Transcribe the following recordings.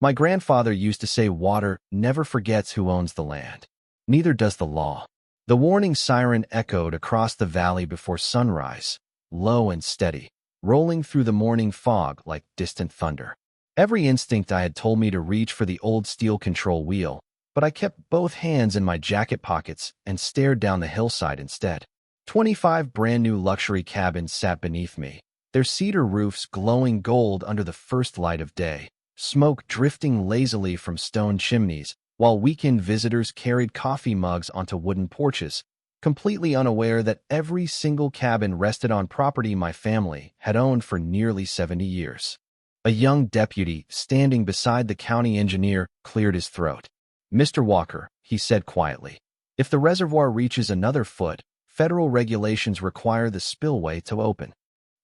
My grandfather used to say water never forgets who owns the land. Neither does the law. The warning siren echoed across the valley before sunrise, low and steady, rolling through the morning fog like distant thunder. Every instinct I had told me to reach for the old steel control wheel, but I kept both hands in my jacket pockets and stared down the hillside instead. 25 brand-new luxury cabins sat beneath me, their cedar roofs glowing gold under the first light of day, smoke drifting lazily from stone chimneys, while weekend visitors carried coffee mugs onto wooden porches, completely unaware that every single cabin rested on property my family had owned for nearly 70 years. A young deputy, standing beside the county engineer, cleared his throat. "Mr. Walker," he said quietly, "if the reservoir reaches another foot, federal regulations require the spillway to open."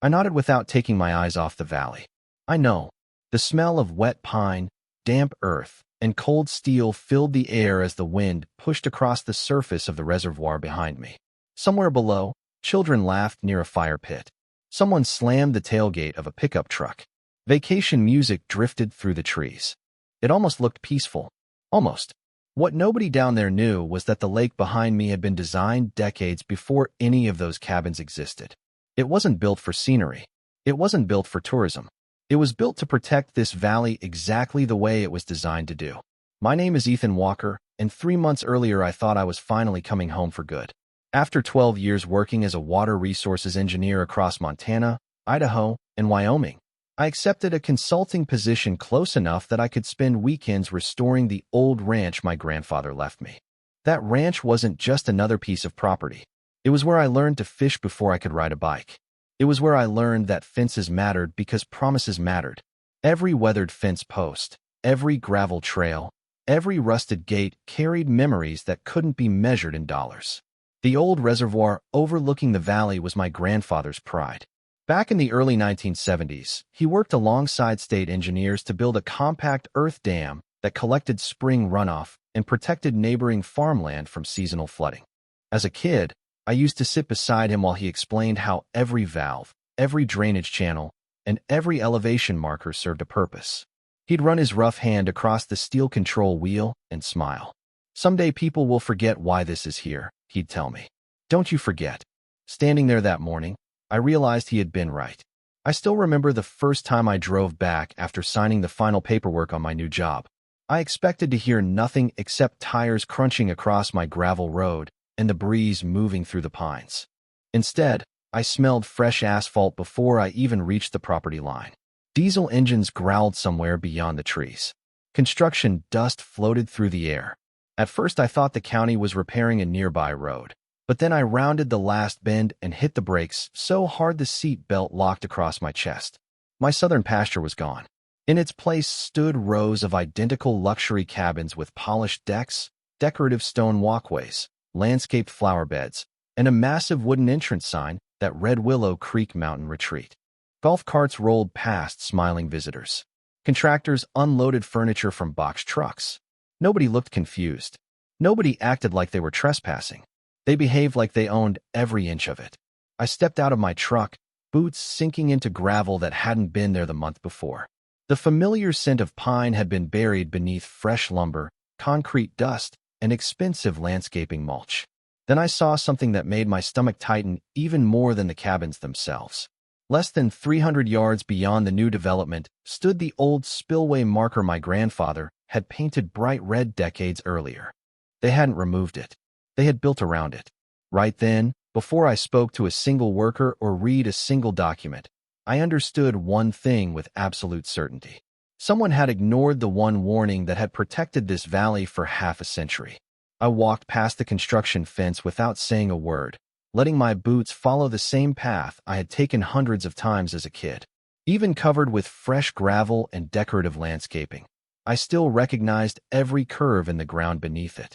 I nodded without taking my eyes off the valley. I know. The smell of wet pine, damp earth, and cold steel filled the air as the wind pushed across the surface of the reservoir behind me. Somewhere below, children laughed near a fire pit. Someone slammed the tailgate of a pickup truck. Vacation music drifted through the trees. It almost looked peaceful. Almost. What nobody down there knew was that the lake behind me had been designed decades before any of those cabins existed. It wasn't built for scenery. It wasn't built for tourism. It was built to protect this valley exactly the way it was designed to do. My name is Ethan Walker, and 3 months earlier I thought I was finally coming home for good. After 12 years working as a water resources engineer across Montana, Idaho, and Wyoming, I accepted a consulting position close enough that I could spend weekends restoring the old ranch my grandfather left me. That ranch wasn't just another piece of property. It was where I learned to fish before I could ride a bike. It was where I learned that fences mattered because promises mattered. Every weathered fence post, every gravel trail, every rusted gate carried memories that couldn't be measured in dollars. The old reservoir overlooking the valley was my grandfather's pride. Back in the early 1970s, he worked alongside state engineers to build a compact earth dam that collected spring runoff and protected neighboring farmland from seasonal flooding. As a kid, I used to sit beside him while he explained how every valve, every drainage channel, and every elevation marker served a purpose. He'd run his rough hand across the steel control wheel and smile. "Someday people will forget why this is here," he'd tell me. "Don't you forget." Standing there that morning, I realized he had been right. I still remember the first time I drove back after signing the final paperwork on my new job. I expected to hear nothing except tires crunching across my gravel road and the breeze moving through the pines. Instead, I smelled fresh asphalt before I even reached the property line. Diesel engines growled somewhere beyond the trees. Construction dust floated through the air. At first I thought the county was repairing a nearby road. But then I rounded the last bend and hit the brakes so hard the seat belt locked across my chest. My southern pasture was gone. In its place stood rows of identical luxury cabins with polished decks, decorative stone walkways, landscaped flower beds, and a massive wooden entrance sign that read Willow Creek Mountain Retreat. Golf carts rolled past smiling visitors. Contractors unloaded furniture from box trucks. Nobody looked confused. Nobody acted like they were trespassing. They behaved like they owned every inch of it. I stepped out of my truck, boots sinking into gravel that hadn't been there the month before. The familiar scent of pine had been buried beneath fresh lumber, concrete dust, and expensive landscaping mulch. Then I saw something that made my stomach tighten even more than the cabins themselves. Less than 300 yards beyond the new development stood the old spillway marker my grandfather had painted bright red decades earlier. They hadn't removed it. They had built around it. Right then, before I spoke to a single worker or read a single document, I understood one thing with absolute certainty. Someone had ignored the one warning that had protected this valley for half a century. I walked past the construction fence without saying a word, letting my boots follow the same path I had taken hundreds of times as a kid. Even covered with fresh gravel and decorative landscaping, I still recognized every curve in the ground beneath it.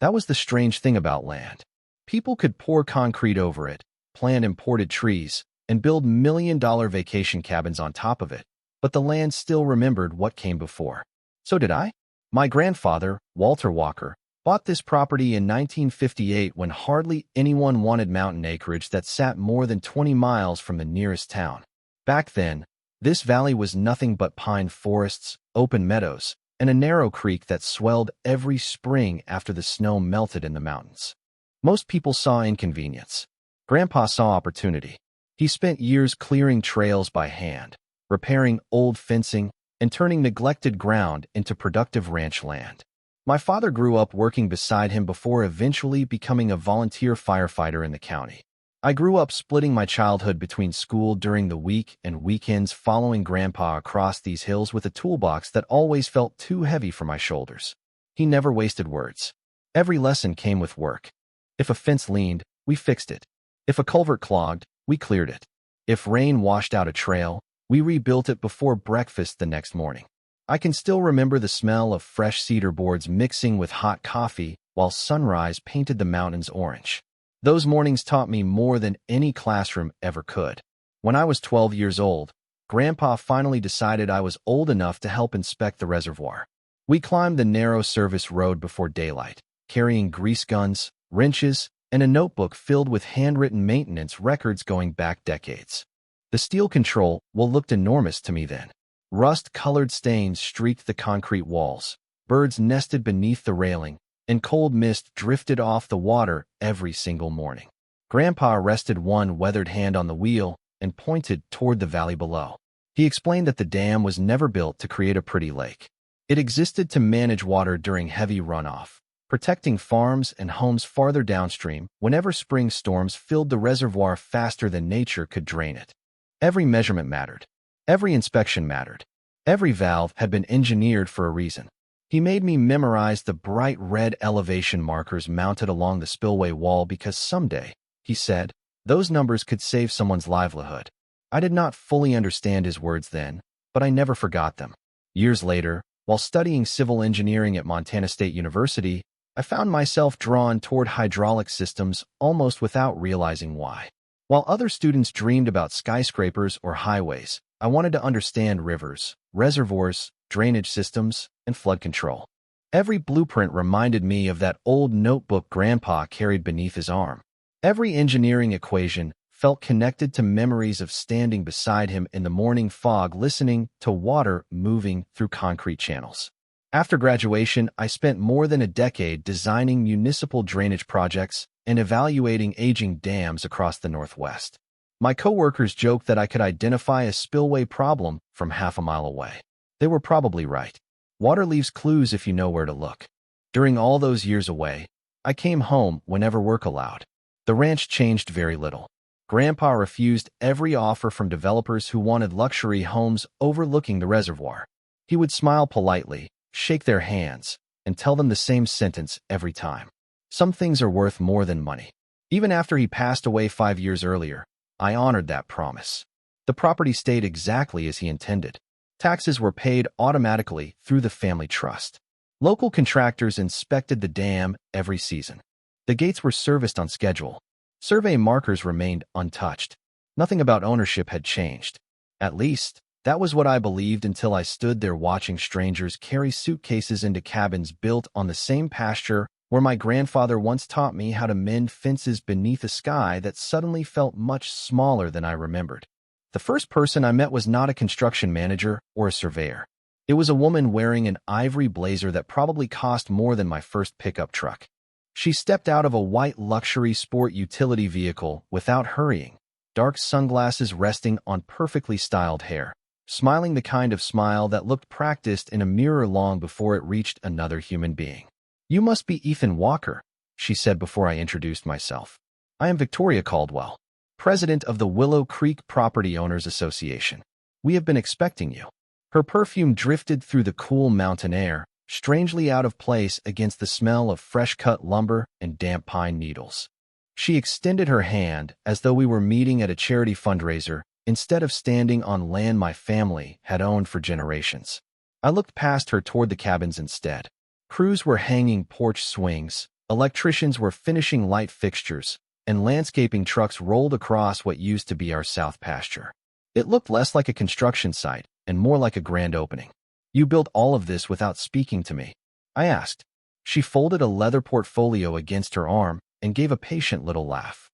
That was the strange thing about land. People could pour concrete over it, plant imported trees, and build million-dollar vacation cabins on top of it, but the land still remembered what came before. So did I. My grandfather, Walter Walker, bought this property in 1958 when hardly anyone wanted mountain acreage that sat more than 20 miles from the nearest town. Back then, this valley was nothing but pine forests, open meadows, and a narrow creek that swelled every spring after the snow melted in the mountains. Most people saw inconvenience. Grandpa saw opportunity. He spent years clearing trails by hand, repairing old fencing, and turning neglected ground into productive ranch land. My father grew up working beside him before eventually becoming a volunteer firefighter in the county. I grew up splitting my childhood between school during the week and weekends, following Grandpa across these hills with a toolbox that always felt too heavy for my shoulders. He never wasted words. Every lesson came with work. If a fence leaned, we fixed it. If a culvert clogged, we cleared it. If rain washed out a trail, we rebuilt it before breakfast the next morning. I can still remember the smell of fresh cedar boards mixing with hot coffee while sunrise painted the mountains orange. Those mornings taught me more than any classroom ever could. When I was 12 years old, Grandpa finally decided I was old enough to help inspect the reservoir. We climbed the narrow service road before daylight, carrying grease guns, wrenches, and a notebook filled with handwritten maintenance records going back decades. The steel control well looked enormous to me then. Rust-colored stains streaked the concrete walls, birds nested beneath the railing, and cold mist drifted off the water every single morning. Grandpa rested one weathered hand on the wheel and pointed toward the valley below. He explained that the dam was never built to create a pretty lake. It existed to manage water during heavy runoff, protecting farms and homes farther downstream whenever spring storms filled the reservoir faster than nature could drain it. Every measurement mattered. Every inspection mattered. Every valve had been engineered for a reason. He made me memorize the bright red elevation markers mounted along the spillway wall because someday, he said, those numbers could save someone's livelihood. I did not fully understand his words then, but I never forgot them. Years later, while studying civil engineering at Montana State University, I found myself drawn toward hydraulic systems almost without realizing why. While other students dreamed about skyscrapers or highways, I wanted to understand rivers, reservoirs, drainage systems, and flood control. Every blueprint reminded me of that old notebook Grandpa carried beneath his arm. Every engineering equation felt connected to memories of standing beside him in the morning fog listening to water moving through concrete channels. After graduation, I spent more than a decade designing municipal drainage projects and evaluating aging dams across the Northwest. My coworkers joked that I could identify a spillway problem from half a mile away. They were probably right. Water leaves clues if you know where to look. During all those years away, I came home whenever work allowed. The ranch changed very little. Grandpa refused every offer from developers who wanted luxury homes overlooking the reservoir. He would smile politely, shake their hands, and tell them the same sentence every time. Some things are worth more than money. Even after he passed away 5 years earlier, I honored that promise. The property stayed exactly as he intended. Taxes were paid automatically through the family trust. Local contractors inspected the dam every season. The gates were serviced on schedule. Survey markers remained untouched. Nothing about ownership had changed. At least, that was what I believed until I stood there watching strangers carry suitcases into cabins built on the same pasture where my grandfather once taught me how to mend fences beneath a sky that suddenly felt much smaller than I remembered. The first person I met was not a construction manager or a surveyor. It was a woman wearing an ivory blazer that probably cost more than my first pickup truck. She stepped out of a white luxury sport utility vehicle without hurrying, dark sunglasses resting on perfectly styled hair, smiling the kind of smile that looked practiced in a mirror long before it reached another human being. "You must be Ethan Walker," she said before I introduced myself. "I am Victoria Caldwell, president of the Willow Creek Property Owners Association. We have been expecting you." Her perfume drifted through the cool mountain air, strangely out of place against the smell of fresh-cut lumber and damp pine needles. She extended her hand as though we were meeting at a charity fundraiser instead of standing on land my family had owned for generations. I looked past her toward the cabins instead. Crews were hanging porch swings, electricians were finishing light fixtures, and landscaping trucks rolled across what used to be our south pasture. It looked less like a construction site and more like a grand opening. "You built all of this without speaking to me?" I asked. She folded a leather portfolio against her arm and gave a patient little laugh.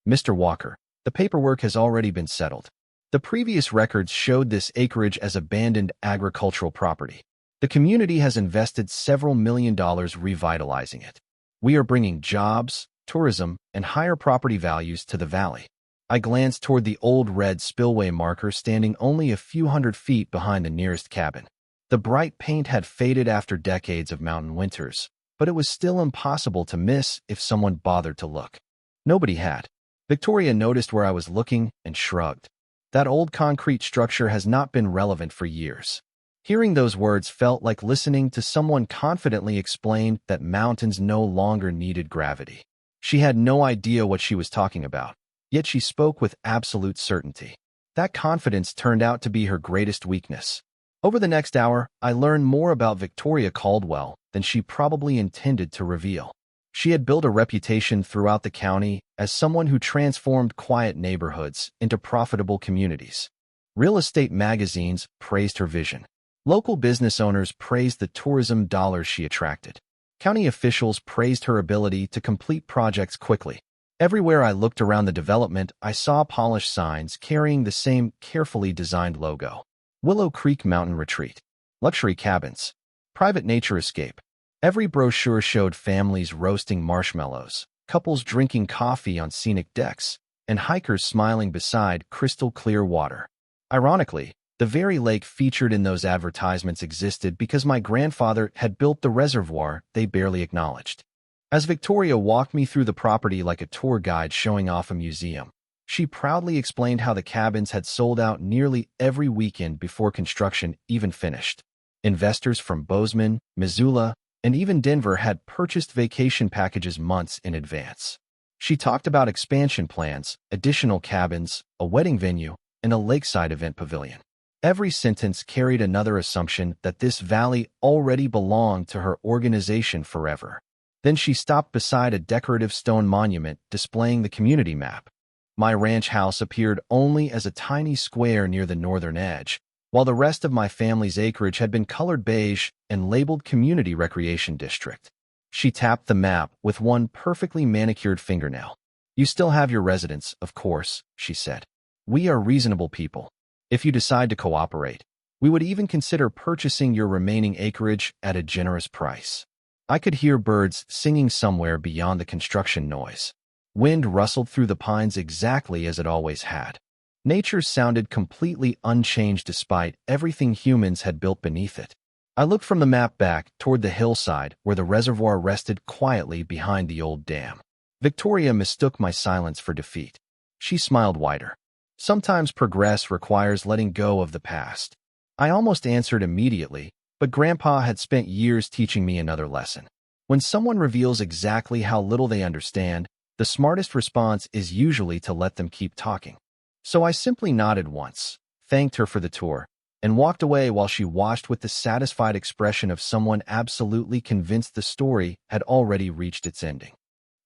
"Mr. Walker, the paperwork has already been settled. The previous records showed this acreage as abandoned agricultural property. The community has invested several $1 million revitalizing it. We are bringing jobs, tourism, and higher property values to the valley. I glanced toward the old red spillway marker standing only a few hundred feet behind the nearest cabin. The bright paint had faded after decades of mountain winters, but it was still impossible to miss if someone bothered to look. Nobody had. Victoria noticed where I was looking and shrugged. That old concrete structure has not been relevant for years. Hearing those words felt like listening to someone confidently explain that mountains no longer needed gravity. She had no idea what she was talking about, yet she spoke with absolute certainty. That confidence turned out to be her greatest weakness. Over the next hour, I learned more about Victoria Caldwell than she probably intended to reveal. She had built a reputation throughout the county as someone who transformed quiet neighborhoods into profitable communities. Real estate magazines praised her vision. Local business owners praised the tourism dollars she attracted. County officials praised her ability to complete projects quickly. Everywhere I looked around the development, I saw polished signs carrying the same carefully designed logo. Willow Creek Mountain Retreat. Luxury cabins. Private nature escape. Every brochure showed families roasting marshmallows, couples drinking coffee on scenic decks, and hikers smiling beside crystal-clear water. Ironically, the very lake featured in those advertisements existed because my grandfather had built the reservoir they barely acknowledged. As Victoria walked me through the property like a tour guide showing off a museum, she proudly explained how the cabins had sold out nearly every weekend before construction even finished. Investors from Bozeman, Missoula, and even Denver had purchased vacation packages months in advance. She talked about expansion plans, additional cabins, a wedding venue, and a lakeside event pavilion. Every sentence carried another assumption that this valley already belonged to her organization forever. Then she stopped beside a decorative stone monument displaying the community map. My ranch house appeared only as a tiny square near the northern edge, while the rest of my family's acreage had been colored beige and labeled Community Recreation District. She tapped the map with one perfectly manicured fingernail. "You still have your residence, of course," she said. "We are reasonable people. If you decide to cooperate, we would even consider purchasing your remaining acreage at a generous price." I could hear birds singing somewhere beyond the construction noise. Wind rustled through the pines exactly as it always had. Nature sounded completely unchanged despite everything humans had built beneath it. I looked from the map back toward the hillside where the reservoir rested quietly behind the old dam. Victoria mistook my silence for defeat. She smiled wider. Sometimes progress requires letting go of the past. I almost answered immediately, but Grandpa had spent years teaching me another lesson. When someone reveals exactly how little they understand, the smartest response is usually to let them keep talking. So I simply nodded once, thanked her for the tour, and walked away while she watched with the satisfied expression of someone absolutely convinced the story had already reached its ending.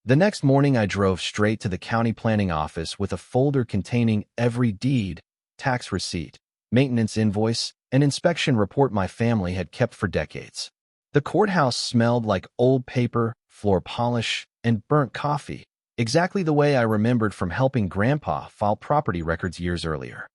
The next morning I drove straight to the county planning office with a folder containing every deed, tax receipt, maintenance invoice, and inspection report my family had kept for decades. The courthouse smelled like old paper, floor polish, and burnt coffee, exactly the way I remembered from helping Grandpa file property records years earlier.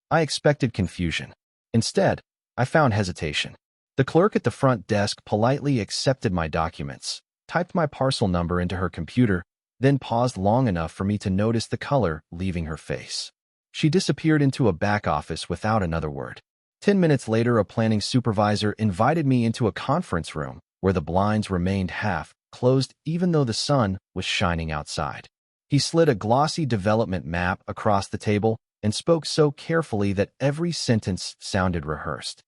I expected confusion. Instead, I found hesitation. The clerk at the front desk politely accepted my documents, typed my parcel number into her computer, then paused long enough for me to notice the color leaving her face. She disappeared into a back office without another word. 10 minutes later, a planning supervisor invited me into a conference room where the blinds remained half closed even though the sun was shining outside. He slid a glossy development map across the table and spoke so carefully that every sentence sounded rehearsed.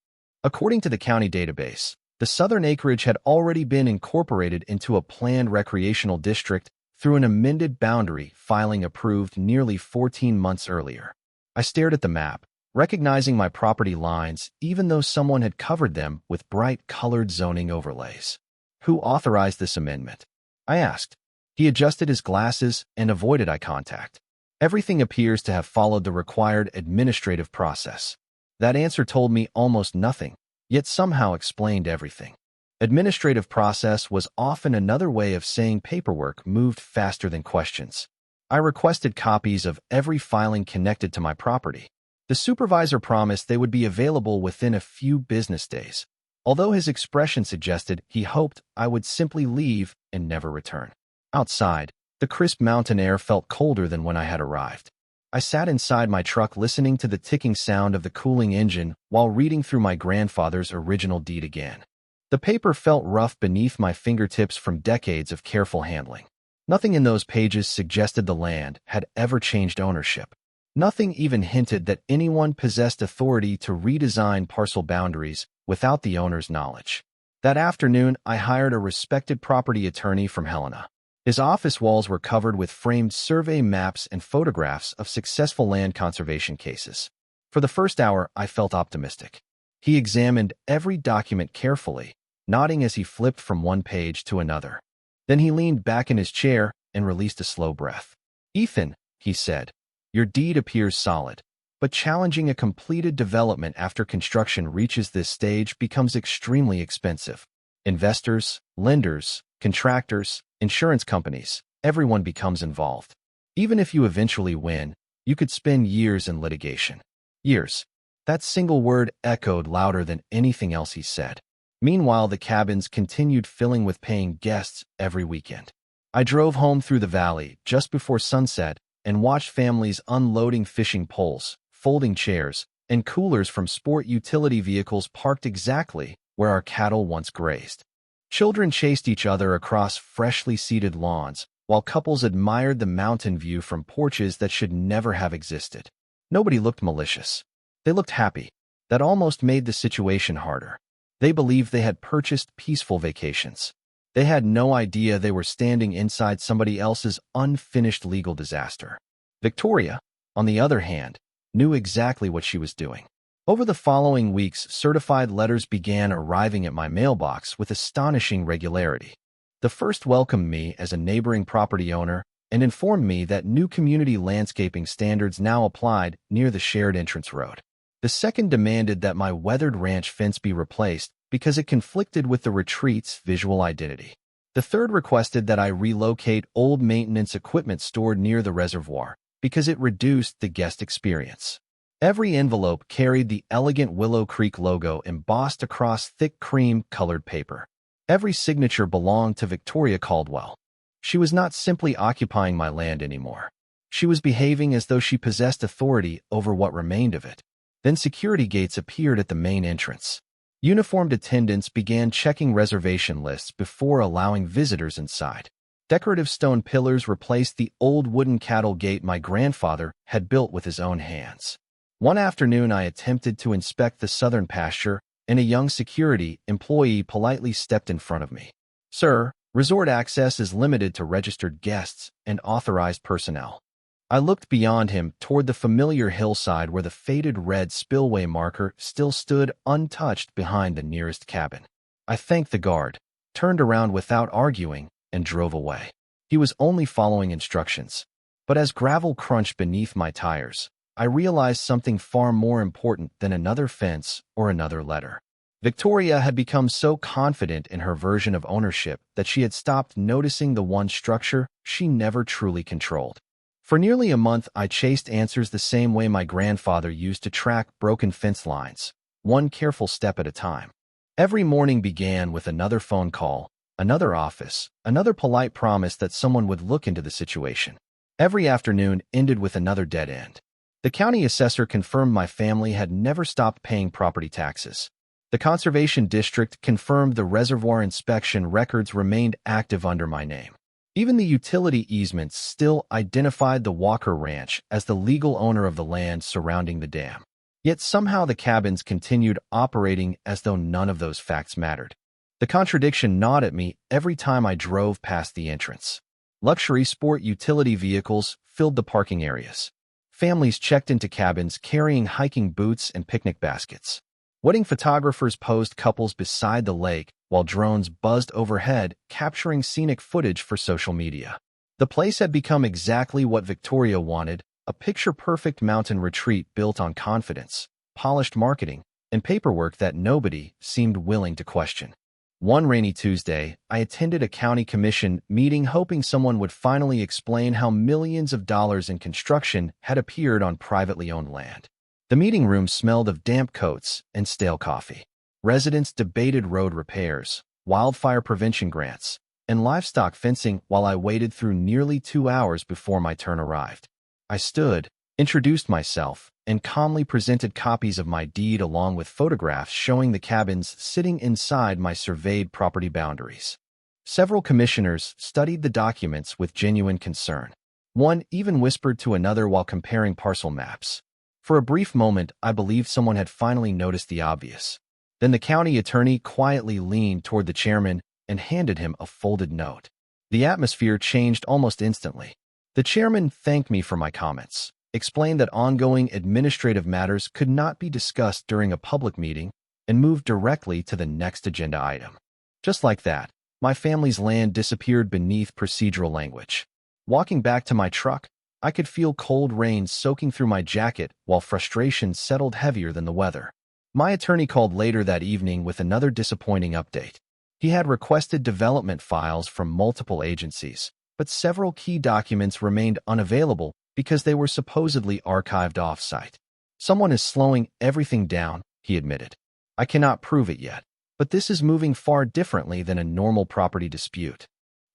According to the county database, the southern acreage had already been incorporated into a planned recreational district through an amended boundary filing approved nearly 14 months earlier. I stared at the map, recognizing my property lines even though someone had covered them with bright-colored zoning overlays. "Who authorized this amendment?" I asked. He adjusted his glasses and avoided eye contact. "Everything appears to have followed the required administrative process." That answer told me almost nothing, yet somehow explained everything. Administrative process was often another way of saying paperwork moved faster than questions. I requested copies of every filing connected to my property. The supervisor promised they would be available within a few business days. although his expression suggested he hoped I would simply leave and never return. Outside, the crisp mountain air felt colder than when I had arrived. I sat inside my truck listening to the ticking sound of the cooling engine while reading through my grandfather's original deed again. The paper felt rough beneath my fingertips from decades of careful handling. Nothing in those pages suggested the land had ever changed ownership. Nothing even hinted that anyone possessed authority to redesign parcel boundaries without the owner's knowledge. That afternoon, I hired a respected property attorney from Helena. His office walls were covered with framed survey maps and photographs of successful land conservation cases. For the first hour, I felt optimistic. He examined every document carefully, nodding as he flipped from one page to another. Then he leaned back in his chair and released a slow breath. "Ethan," he said, "your deed appears solid, but challenging a completed development after construction reaches this stage becomes extremely expensive. Investors, lenders, contractors, insurance companies, everyone becomes involved. Even if you eventually win, you could spend years in litigation." Years. That single word echoed louder than anything else he said. Meanwhile, the cabins continued filling with paying guests every weekend. I drove home through the valley just before sunset and watched families unloading fishing poles, folding chairs, and coolers from sport utility vehicles parked exactly where our cattle once grazed. Children chased each other across freshly seeded lawns, while couples admired the mountain view from porches that should never have existed. Nobody looked malicious. They looked happy. That almost made the situation harder. They believed they had purchased peaceful vacations. They had no idea they were standing inside somebody else's unfinished legal disaster. Victoria, on the other hand, knew exactly what she was doing. Over the following weeks, certified letters began arriving at my mailbox with astonishing regularity. The first welcomed me as a neighboring property owner and informed me that new community landscaping standards now applied near the shared entrance road. The second demanded that my weathered ranch fence be replaced because it conflicted with the retreat's visual identity. The third requested that I relocate old maintenance equipment stored near the reservoir because it reduced the guest experience. Every envelope carried the elegant Willow Creek logo embossed across thick cream-colored paper. Every signature belonged to Victoria Caldwell. She was not simply occupying my land anymore. She was behaving as though she possessed authority over what remained of it. Then security gates appeared at the main entrance. Uniformed attendants began checking reservation lists before allowing visitors inside. Decorative stone pillars replaced the old wooden cattle gate my grandfather had built with his own hands. One afternoon, I attempted to inspect the southern pasture, and a young security employee politely stepped in front of me. "Sir, resort access is limited to registered guests and authorized personnel." I looked beyond him toward the familiar hillside where the faded red spillway marker still stood untouched behind the nearest cabin. I thanked the guard, turned around without arguing, and drove away. He was only following instructions. But as gravel crunched beneath my tires, I realized something far more important than another fence or another letter. Victoria had become so confident in her version of ownership that she had stopped noticing the one structure she never truly controlled. For nearly a month, I chased answers the same way my grandfather used to track broken fence lines, one careful step at a time. Every morning began with another phone call, another office, another polite promise that someone would look into the situation. Every afternoon ended with another dead end. The county assessor confirmed my family had never stopped paying property taxes. The conservation district confirmed the reservoir inspection records remained active under my name. Even the utility easements still identified the Walker Ranch as the legal owner of the land surrounding the dam. Yet somehow the cabins continued operating as though none of those facts mattered. The contradiction gnawed at me every time I drove past the entrance. Luxury sport utility vehicles filled the parking areas. Families checked into cabins carrying hiking boots and picnic baskets. Wedding photographers posed couples beside the lake while drones buzzed overhead, capturing scenic footage for social media. The place had become exactly what Victoria wanted, a picture-perfect mountain retreat built on confidence, polished marketing, and paperwork that nobody seemed willing to question. One rainy Tuesday, I attended a county commission meeting hoping someone would finally explain how millions of dollars in construction had appeared on privately owned land. The meeting room smelled of damp coats and stale coffee. Residents debated road repairs, wildfire prevention grants, and livestock fencing while I waited through nearly 2 hours before my turn arrived. I stood, introduced myself, and calmly presented copies of my deed along with photographs showing the cabins sitting inside my surveyed property boundaries. Several commissioners studied the documents with genuine concern. One even whispered to another while comparing parcel maps. For a brief moment, I believed someone had finally noticed the obvious. Then the county attorney quietly leaned toward the chairman and handed him a folded note. The atmosphere changed almost instantly. The chairman thanked me for my comments, explained that ongoing administrative matters could not be discussed during a public meeting, and moved directly to the next agenda item. Just like that, my family's land disappeared beneath procedural language. Walking back to my truck, I could feel cold rain soaking through my jacket while frustration settled heavier than the weather. My attorney called later that evening with another disappointing update. He had requested development files from multiple agencies, but several key documents remained unavailable because they were supposedly archived off-site. Someone is slowing everything down, he admitted. I cannot prove it yet, but this is moving far differently than a normal property dispute.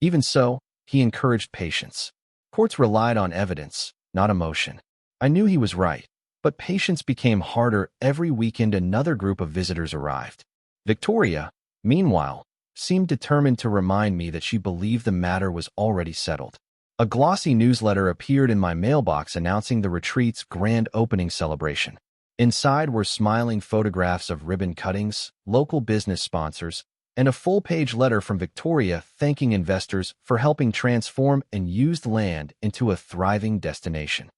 Even so, he encouraged patience. Courts relied on evidence, not emotion. I knew he was right, but patience became harder every weekend another group of visitors arrived. Victoria, meanwhile, seemed determined to remind me that she believed the matter was already settled. A glossy newsletter appeared in my mailbox announcing the retreat's grand opening celebration. Inside were smiling photographs of ribbon cuttings, local business sponsors, and a full-page letter from Victoria thanking investors for helping transform unused land into a thriving destination.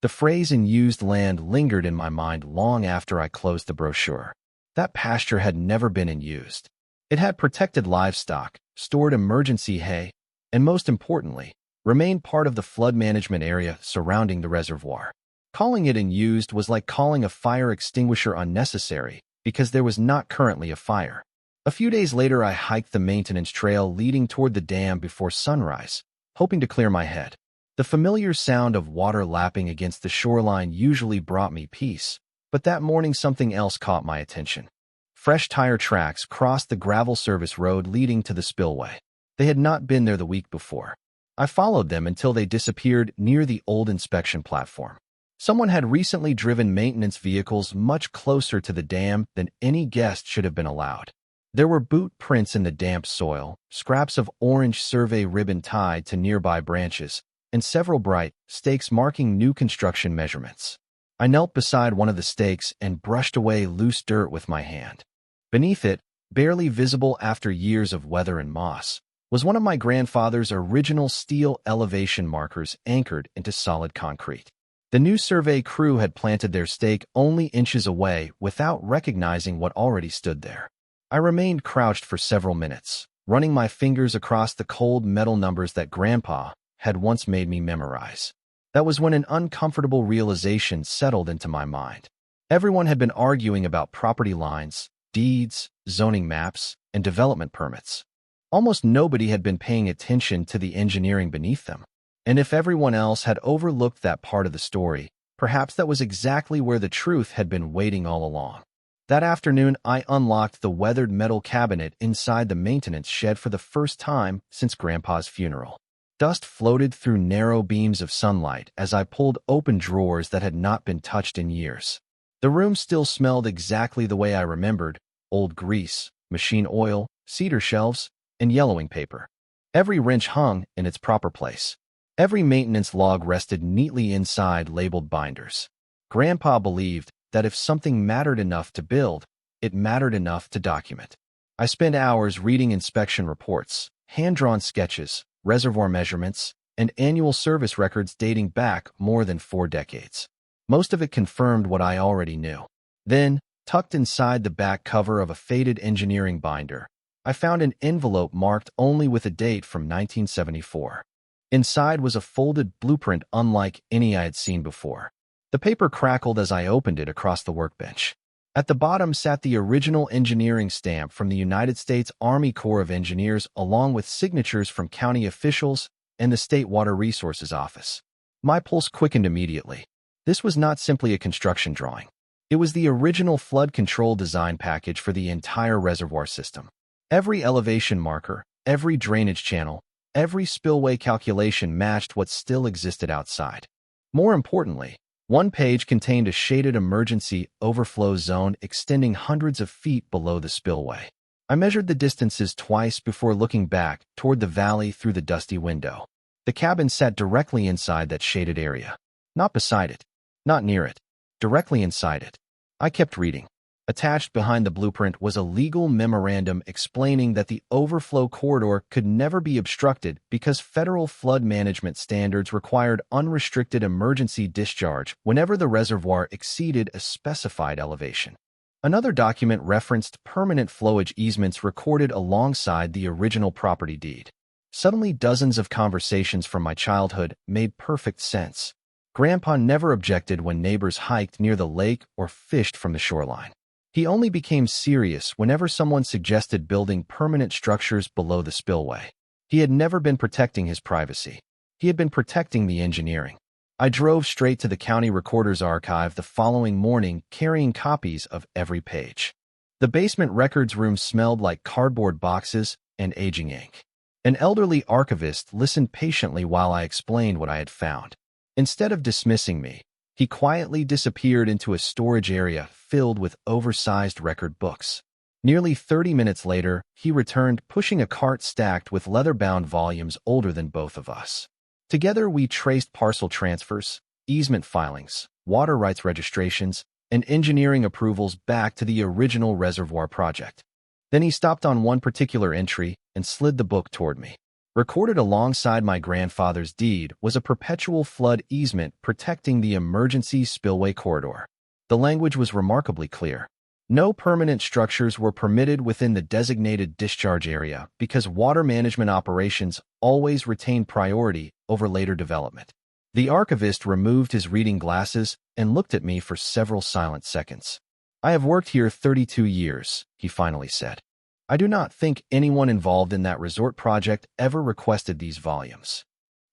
The phrase "unused land" lingered in my mind long after I closed the brochure. That pasture had never been unused. It had protected livestock, stored emergency hay, and most importantly, remained part of the flood management area surrounding the reservoir. Calling it unused was like calling a fire extinguisher unnecessary because there was not currently a fire. A few days later, I hiked the maintenance trail leading toward the dam before sunrise, hoping to clear my head. The familiar sound of water lapping against the shoreline usually brought me peace, but that morning something else caught my attention. Fresh tire tracks crossed the gravel service road leading to the spillway. They had not been there the week before. I followed them until they disappeared near the old inspection platform. Someone had recently driven maintenance vehicles much closer to the dam than any guest should have been allowed. There were boot prints in the damp soil, scraps of orange survey ribbon tied to nearby branches, and several bright stakes marking new construction measurements. I knelt beside one of the stakes and brushed away loose dirt with my hand. Beneath it, barely visible after years of weather and moss, was one of my grandfather's original steel elevation markers anchored into solid concrete. The new survey crew had planted their stake only inches away without recognizing what already stood there. I remained crouched for several minutes, running my fingers across the cold metal numbers that Grandpa had once made me memorize. That was when an uncomfortable realization settled into my mind. Everyone had been arguing about property lines, deeds, zoning maps, and development permits. Almost nobody had been paying attention to the engineering beneath them. And if everyone else had overlooked that part of the story, perhaps that was exactly where the truth had been waiting all along. That afternoon, I unlocked the weathered metal cabinet inside the maintenance shed for the first time since Grandpa's funeral. Dust floated through narrow beams of sunlight as I pulled open drawers that had not been touched in years. The room still smelled exactly the way I remembered: old grease, machine oil, cedar shelves, and yellowing paper. Every wrench hung in its proper place. Every maintenance log rested neatly inside labeled binders. Grandpa believed that if something mattered enough to build, it mattered enough to document. I spent hours reading inspection reports, hand-drawn sketches, reservoir measurements, and annual service records dating back more than 4 decades. Most of it confirmed what I already knew. Then, tucked inside the back cover of a faded engineering binder, I found an envelope marked only with a date from 1974. Inside was a folded blueprint unlike any I had seen before. The paper crackled as I opened it across the workbench. At the bottom sat the original engineering stamp from the United States Army Corps of Engineers, along with signatures from county officials and the State Water Resources Office. My pulse quickened immediately. This was not simply a construction drawing. It was the original flood control design package for the entire reservoir system. Every elevation marker, every drainage channel, every spillway calculation matched what still existed outside. More importantly, one page contained a shaded emergency overflow zone extending hundreds of feet below the spillway. I measured the distances twice before looking back toward the valley through the dusty window. The cabin sat directly inside that shaded area. Not beside it, not near it, directly inside it. I kept reading. Attached behind the blueprint was a legal memorandum explaining that the overflow corridor could never be obstructed because federal flood management standards required unrestricted emergency discharge whenever the reservoir exceeded a specified elevation. Another document referenced permanent flowage easements recorded alongside the original property deed. Suddenly, dozens of conversations from my childhood made perfect sense. Grandpa never objected when neighbors hiked near the lake or fished from the shoreline. He only became serious whenever someone suggested building permanent structures below the spillway. He had never been protecting his privacy. He had been protecting the engineering. I drove straight to the county recorder's archive the following morning, carrying copies of every page. The basement records room smelled like cardboard boxes and aging ink. An elderly archivist listened patiently while I explained what I had found. Instead of dismissing me, he quietly disappeared into a storage area filled with oversized record books. Nearly 30 minutes later, he returned, pushing a cart stacked with leather-bound volumes older than both of us. Together, we traced parcel transfers, easement filings, water rights registrations, and engineering approvals back to the original reservoir project. Then he stopped on one particular entry and slid the book toward me. Recorded alongside my grandfather's deed was a perpetual flood easement protecting the emergency spillway corridor. The language was remarkably clear. No permanent structures were permitted within the designated discharge area because water management operations always retained priority over later development. The archivist removed his reading glasses and looked at me for several silent seconds. "I have worked here 32 years, he finally said. "I do not think anyone involved in that resort project ever requested these volumes."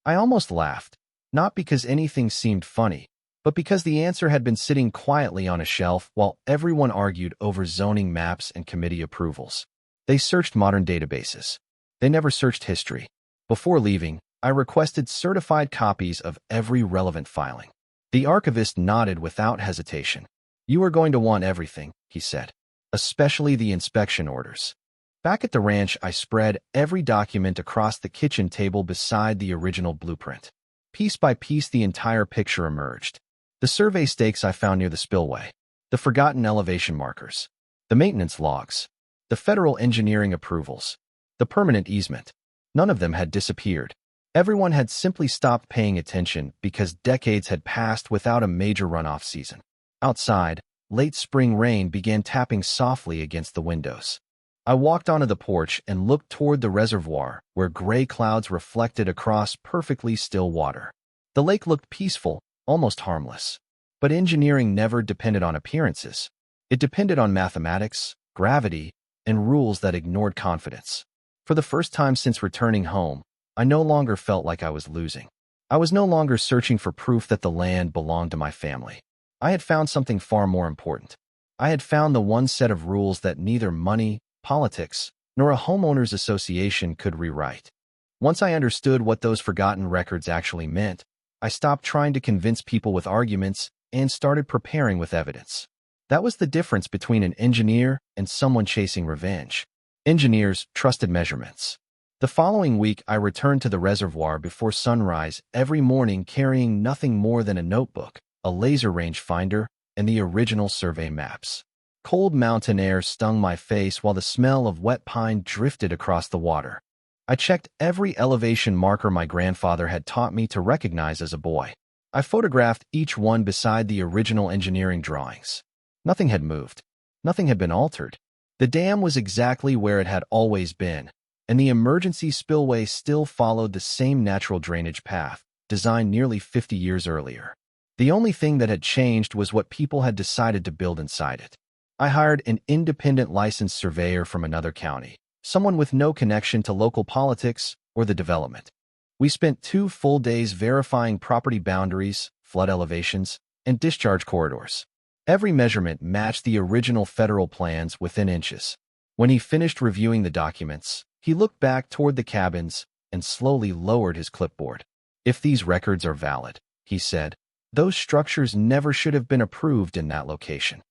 I almost laughed, not because anything seemed funny, but because the answer had been sitting quietly on a shelf while everyone argued over zoning maps and committee approvals. They searched modern databases. They never searched history. Before leaving, I requested certified copies of every relevant filing. The archivist nodded without hesitation. "You are going to want everything," he said, "especially the inspection orders." Back at the ranch, I spread every document across the kitchen table beside the original blueprint. Piece by piece, the entire picture emerged. The survey stakes I found near the spillway, the forgotten elevation markers, the maintenance logs, the federal engineering approvals, the permanent easement. None of them had disappeared. Everyone had simply stopped paying attention because decades had passed without a major runoff season. Outside, late spring rain began tapping softly against the windows. I walked onto the porch and looked toward the reservoir, where gray clouds reflected across perfectly still water. The lake looked peaceful, almost harmless. But engineering never depended on appearances. It depended on mathematics, gravity, and rules that ignored confidence. For the first time since returning home, I no longer felt like I was losing. I was no longer searching for proof that the land belonged to my family. I had found something far more important. I had found the one set of rules that neither money, politics, nor a homeowners association could rewrite. Once I understood what those forgotten records actually meant, I stopped trying to convince people with arguments and started preparing with evidence. That was the difference between an engineer and someone chasing revenge. Engineers trusted measurements. The following week, I returned to the reservoir before sunrise every morning, carrying nothing more than a notebook, a laser range finder, and the original survey maps. Cold mountain air stung my face while the smell of wet pine drifted across the water. I checked every elevation marker my grandfather had taught me to recognize as a boy. I photographed each one beside the original engineering drawings. Nothing had moved. Nothing had been altered. The dam was exactly where it had always been, and the emergency spillway still followed the same natural drainage path, designed nearly 50 years earlier. The only thing that had changed was what people had decided to build inside it. I hired an independent licensed surveyor from another county, someone with no connection to local politics or the development. We spent 2 full days verifying property boundaries, flood elevations, and discharge corridors. Every measurement matched the original federal plans within inches. When he finished reviewing the documents, he looked back toward the cabins and slowly lowered his clipboard. "If these records are valid," he said, "those structures never should have been approved in that location."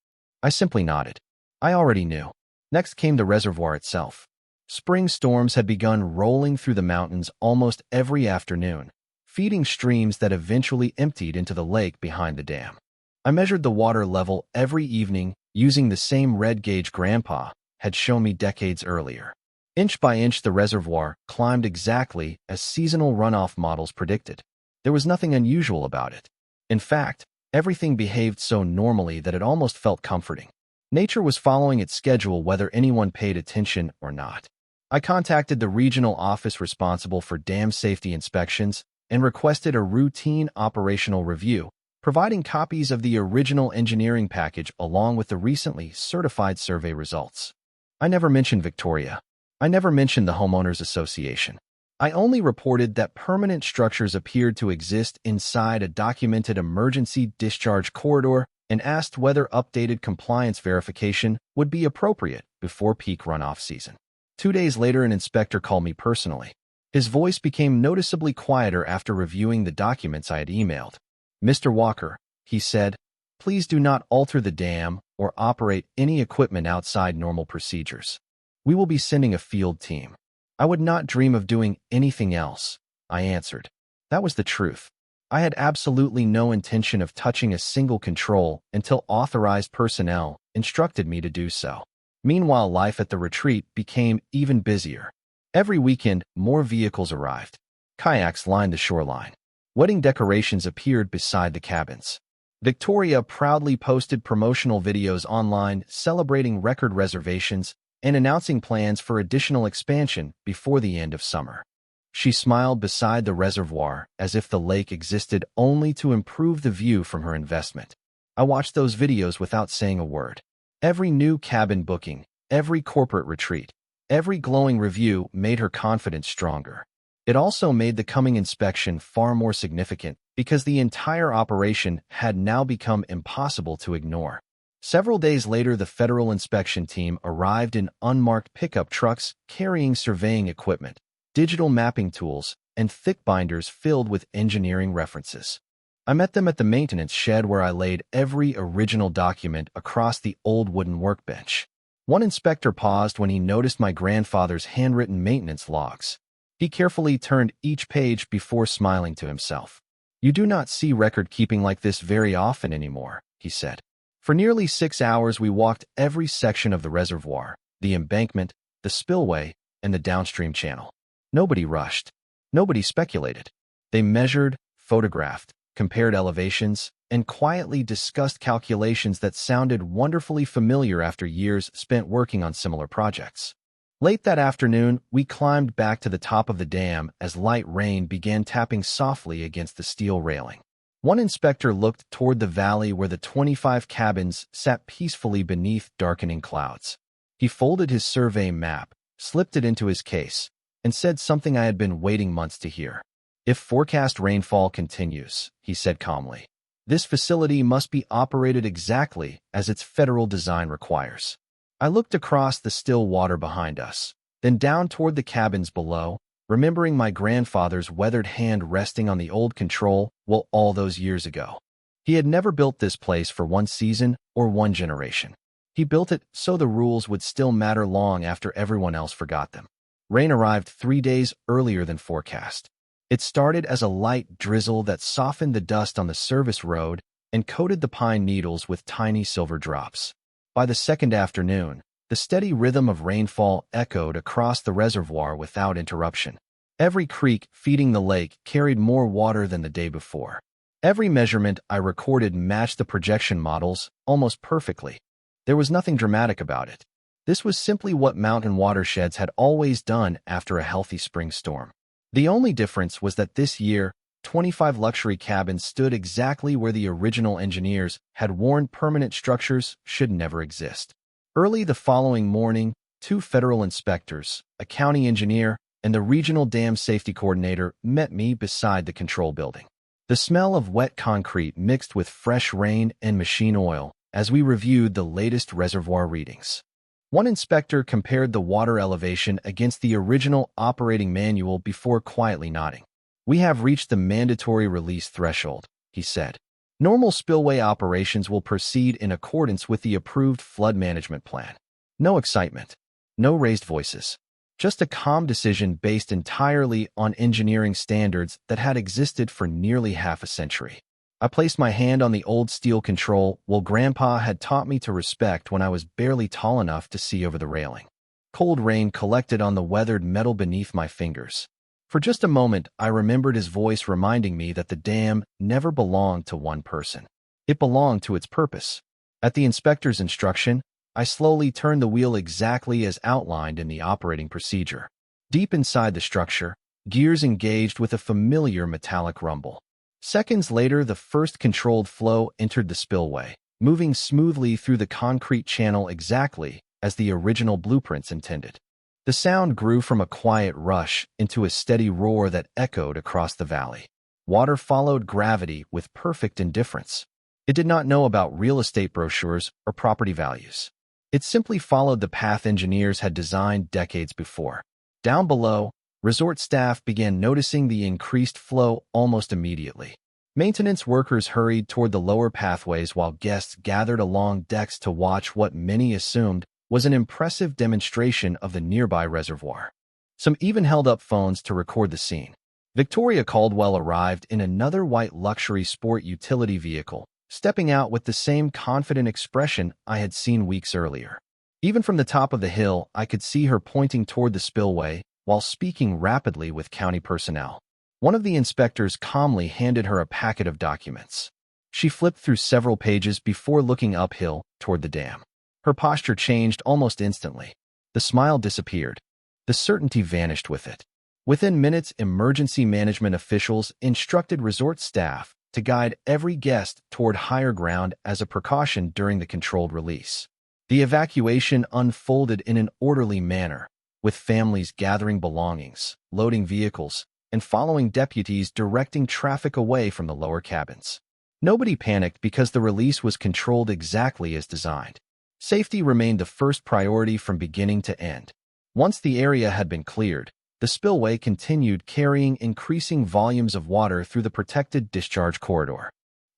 I simply nodded. I already knew. Next came the reservoir itself. Spring storms had begun rolling through the mountains almost every afternoon, feeding streams that eventually emptied into the lake behind the dam. I measured the water level every evening using the same red gauge Grandpa had shown me decades earlier. Inch by inch, the reservoir climbed exactly as seasonal runoff models predicted. There was nothing unusual about it. In fact, everything behaved so normally that it almost felt comforting. Nature was following its schedule whether anyone paid attention or not. I contacted the regional office responsible for dam safety inspections and requested a routine operational review, providing copies of the original engineering package along with the recently certified survey results. I never mentioned Victoria. I never mentioned the Homeowners Association. I only reported that permanent structures appeared to exist inside a documented emergency discharge corridor and asked whether updated compliance verification would be appropriate before peak runoff season. 2 days later, an inspector called me personally. His voice became noticeably quieter after reviewing the documents I had emailed. "Mr. Walker," he said, "please do not alter the dam or operate any equipment outside normal procedures. We will be sending a field team." "I would not dream of doing anything else," I answered. That was the truth. I had absolutely no intention of touching a single control until authorized personnel instructed me to do so. Meanwhile, life at the retreat became even busier. Every weekend, more vehicles arrived. Kayaks lined the shoreline. Wedding decorations appeared beside the cabins. Victoria proudly posted promotional videos online celebrating record reservations and announcing plans for additional expansion before the end of summer. She smiled beside the reservoir as if the lake existed only to improve the view from her investment. I watched those videos without saying a word. Every new cabin booking, every corporate retreat, every glowing review made her confidence stronger. It also made the coming inspection far more significant because the entire operation had now become impossible to ignore. Several days later, the federal inspection team arrived in unmarked pickup trucks carrying surveying equipment, digital mapping tools, and thick binders filled with engineering references. I met them at the maintenance shed where I laid every original document across the old wooden workbench. One inspector paused when he noticed my grandfather's handwritten maintenance logs. He carefully turned each page before smiling to himself. "You do not see record keeping like this very often anymore," he said. For nearly 6 hours, we walked every section of the reservoir, the embankment, the spillway, and the downstream channel. Nobody rushed. Nobody speculated. They measured, photographed, compared elevations, and quietly discussed calculations that sounded wonderfully familiar after years spent working on similar projects. Late that afternoon, we climbed back to the top of the dam as light rain began tapping softly against the steel railing. One inspector looked toward the valley where the 25 cabins sat peacefully beneath darkening clouds. He folded his survey map, slipped it into his case, and said something I had been waiting months to hear. "If forecast rainfall continues," he said calmly, "this facility must be operated exactly as its federal design requires." I looked across the still water behind us, then down toward the cabins below, remembering my grandfather's weathered hand resting on the old control well all those years ago. He had never built this place for one season or one generation. He built it so the rules would still matter long after everyone else forgot them. Rain arrived 3 days earlier than forecast. It started as a light drizzle that softened the dust on the service road and coated the pine needles with tiny silver drops. By the second afternoon, the steady rhythm of rainfall echoed across the reservoir without interruption. Every creek feeding the lake carried more water than the day before. Every measurement I recorded matched the projection models almost perfectly. There was nothing dramatic about it. This was simply what mountain watersheds had always done after a healthy spring storm. The only difference was that this year, 25 luxury cabins stood exactly where the original engineers had warned permanent structures should never exist. Early the following morning, 2 federal inspectors, a county engineer, and the regional dam safety coordinator met me beside the control building. The smell of wet concrete mixed with fresh rain and machine oil as we reviewed the latest reservoir readings. One inspector compared the water elevation against the original operating manual before quietly nodding. "We have reached the mandatory release threshold," he said. "Normal spillway operations will proceed in accordance with the approved flood management plan." No excitement, no raised voices, just a calm decision based entirely on engineering standards that had existed for nearly half a century. I placed my hand on the old steel control Grandpa had taught me to respect when I was barely tall enough to see over the railing. Cold rain collected on the weathered metal beneath my fingers. For just a moment, I remembered his voice reminding me that the dam never belonged to one person. It belonged to its purpose. At the inspector's instruction, I slowly turned the wheel exactly as outlined in the operating procedure. Deep inside the structure, gears engaged with a familiar metallic rumble. Seconds later, the first controlled flow entered the spillway, moving smoothly through the concrete channel exactly as the original blueprints intended. The sound grew from a quiet rush into a steady roar that echoed across the valley. Water followed gravity with perfect indifference. It did not know about real estate brochures or property values. It simply followed the path engineers had designed decades before. Down below, resort staff began noticing the increased flow almost immediately. Maintenance workers hurried toward the lower pathways while guests gathered along decks to watch what many assumed was an impressive demonstration of the nearby reservoir. Some even held up phones to record the scene. Victoria Caldwell arrived in another white luxury sport utility vehicle, stepping out with the same confident expression I had seen weeks earlier. Even from the top of the hill, I could see her pointing toward the spillway while speaking rapidly with county personnel. One of the inspectors calmly handed her a packet of documents. She flipped through several pages before looking uphill toward the dam. Her posture changed almost instantly. The smile disappeared. The certainty vanished with it. Within minutes, emergency management officials instructed resort staff to guide every guest toward higher ground as a precaution during the controlled release. The evacuation unfolded in an orderly manner, with families gathering belongings, loading vehicles, and following deputies directing traffic away from the lower cabins. Nobody panicked because the release was controlled exactly as designed. Safety remained the first priority from beginning to end. Once the area had been cleared, the spillway continued carrying increasing volumes of water through the protected discharge corridor.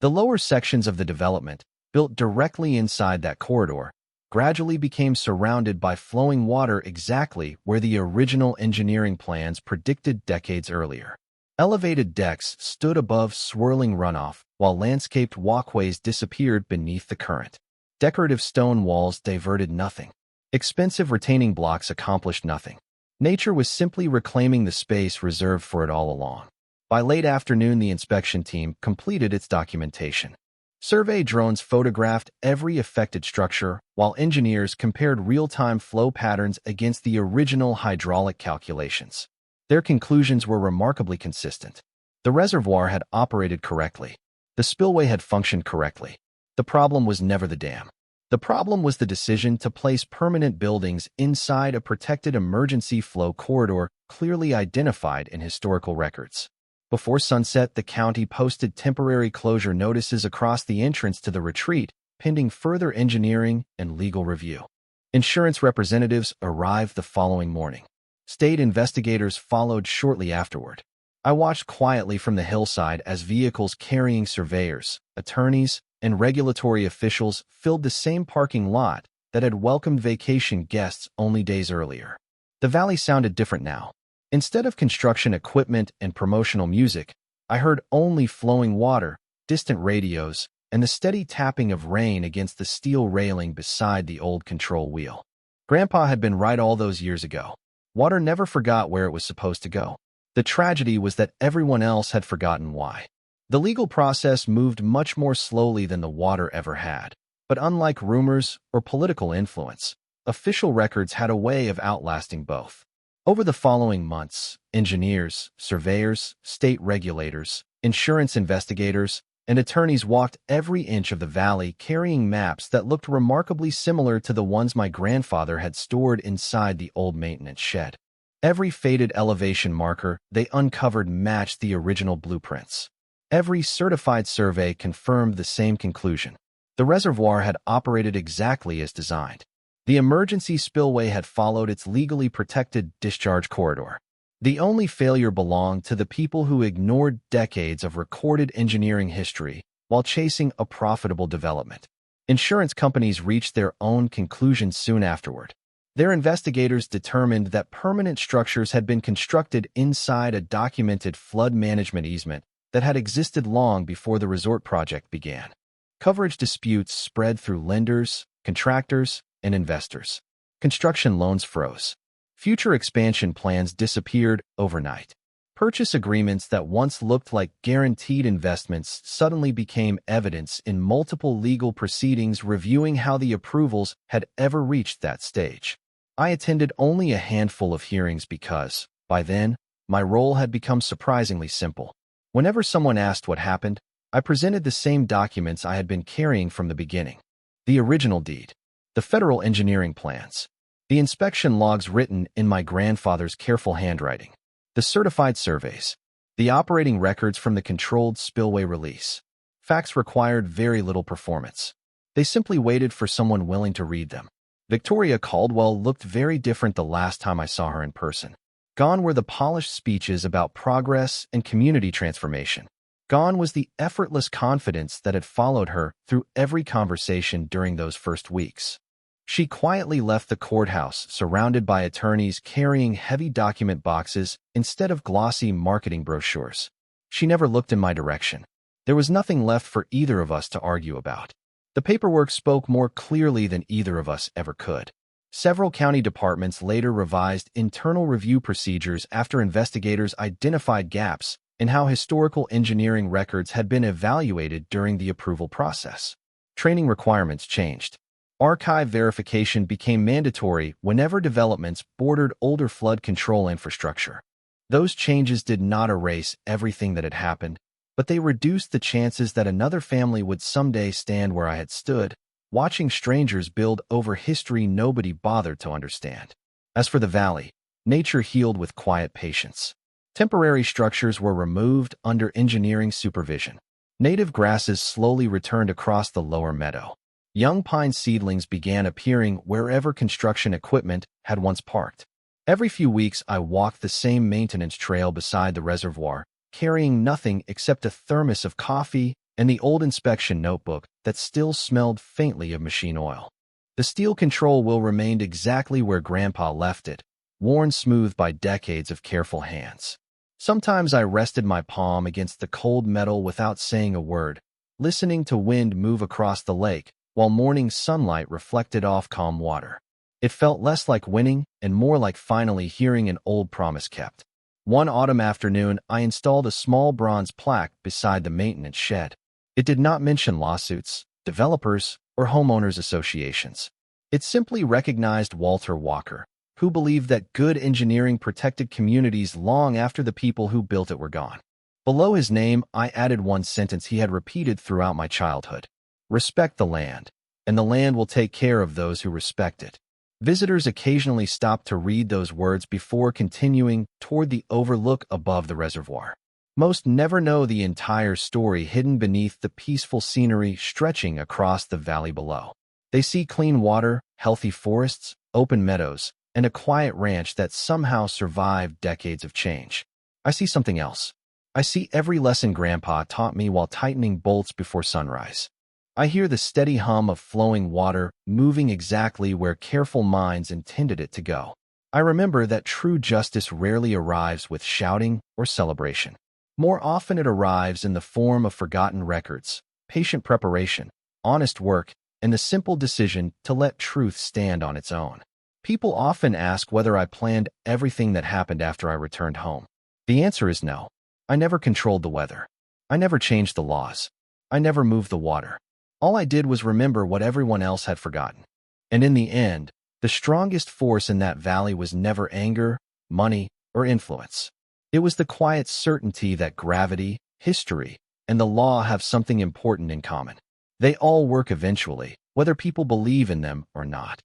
The lower sections of the development, built directly inside that corridor, gradually became surrounded by flowing water exactly where the original engineering plans predicted decades earlier. Elevated decks stood above swirling runoff, while landscaped walkways disappeared beneath the current. Decorative stone walls diverted nothing. Expensive retaining blocks accomplished nothing. Nature was simply reclaiming the space reserved for it all along. By late afternoon, the inspection team completed its documentation. Survey drones photographed every affected structure, while engineers compared real-time flow patterns against the original hydraulic calculations. Their conclusions were remarkably consistent. The reservoir had operated correctly. The spillway had functioned correctly. The problem was never the dam. The problem was the decision to place permanent buildings inside a protected emergency flow corridor clearly identified in historical records. Before sunset, the county posted temporary closure notices across the entrance to the retreat, pending further engineering and legal review. Insurance representatives arrived the following morning. State investigators followed shortly afterward. I watched quietly from the hillside as vehicles carrying surveyors, attorneys, and regulatory officials filled the same parking lot that had welcomed vacation guests only days earlier. The valley sounded different now. Instead of construction equipment and promotional music, I heard only flowing water, distant radios, and the steady tapping of rain against the steel railing beside the old control wheel. Grandpa had been right all those years ago. Water never forgot where it was supposed to go. The tragedy was that everyone else had forgotten why. The legal process moved much more slowly than the water ever had. But unlike rumors or political influence, official records had a way of outlasting both. Over the following months, engineers, surveyors, state regulators, insurance investigators, and attorneys walked every inch of the valley carrying maps that looked remarkably similar to the ones my grandfather had stored inside the old maintenance shed. Every faded elevation marker they uncovered matched the original blueprints. Every certified survey confirmed the same conclusion. The reservoir had operated exactly as designed. The emergency spillway had followed its legally protected discharge corridor. The only failure belonged to the people who ignored decades of recorded engineering history while chasing a profitable development. Insurance companies reached their own conclusions soon afterward. Their investigators determined that permanent structures had been constructed inside a documented flood management easement that had existed long before the resort project began. Coverage disputes spread through lenders, contractors, and investors. Construction loans froze. Future expansion plans disappeared overnight. Purchase agreements that once looked like guaranteed investments suddenly became evidence in multiple legal proceedings reviewing how the approvals had ever reached that stage. I attended only a handful of hearings because, by then, my role had become surprisingly simple. Whenever someone asked what happened, I presented the same documents I had been carrying from the beginning. The original deed, the federal engineering plans, the inspection logs written in my grandfather's careful handwriting, the certified surveys, the operating records from the controlled spillway release. Facts required very little performance. They simply waited for someone willing to read them. Victoria Caldwell looked very different the last time I saw her in person. Gone were the polished speeches about progress and community transformation. Gone was the effortless confidence that had followed her through every conversation during those first weeks. She quietly left the courthouse, surrounded by attorneys carrying heavy document boxes instead of glossy marketing brochures. She never looked in my direction. There was nothing left for either of us to argue about. The paperwork spoke more clearly than either of us ever could. Several county departments later revised internal review procedures after investigators identified gaps in how historical engineering records had been evaluated during the approval process. Training requirements changed. Archive verification became mandatory whenever developments bordered older flood control infrastructure. Those changes did not erase everything that had happened, but they reduced the chances that another family would someday stand where I had stood, watching strangers build over history nobody bothered to understand. As for the valley, nature healed with quiet patience. Temporary structures were removed under engineering supervision. Native grasses slowly returned across the lower meadow. Young pine seedlings began appearing wherever construction equipment had once parked. Every few weeks, I walked the same maintenance trail beside the reservoir, carrying nothing except a thermos of coffee and the old inspection notebook that still smelled faintly of machine oil. The steel control wheel remained exactly where Grandpa left it, worn smooth by decades of careful hands. Sometimes I rested my palm against the cold metal without saying a word, listening to wind move across the lake while morning sunlight reflected off calm water. It felt less like winning and more like finally hearing an old promise kept. One autumn afternoon, I installed a small bronze plaque beside the maintenance shed. It did not mention lawsuits, developers, or homeowners associations. It simply recognized Walter Walker, who believed that good engineering protected communities long after the people who built it were gone. Below his name, I added one sentence he had repeated throughout my childhood. Respect the land, and the land will take care of those who respect it. Visitors occasionally stopped to read those words before continuing toward the overlook above the reservoir. Most never know the entire story hidden beneath the peaceful scenery stretching across the valley below. They see clean water, healthy forests, open meadows, and a quiet ranch that somehow survived decades of change. I see something else. I see every lesson Grandpa taught me while tightening bolts before sunrise. I hear the steady hum of flowing water moving exactly where careful minds intended it to go. I remember that true justice rarely arrives with shouting or celebration. More often it arrives in the form of forgotten records, patient preparation, honest work, and the simple decision to let truth stand on its own. People often ask whether I planned everything that happened after I returned home. The answer is no. I never controlled the weather. I never changed the laws. I never moved the water. All I did was remember what everyone else had forgotten. And in the end, the strongest force in that valley was never anger, money, or influence. It was the quiet certainty that gravity, history, and the law have something important in common. They all work eventually, whether people believe in them or not.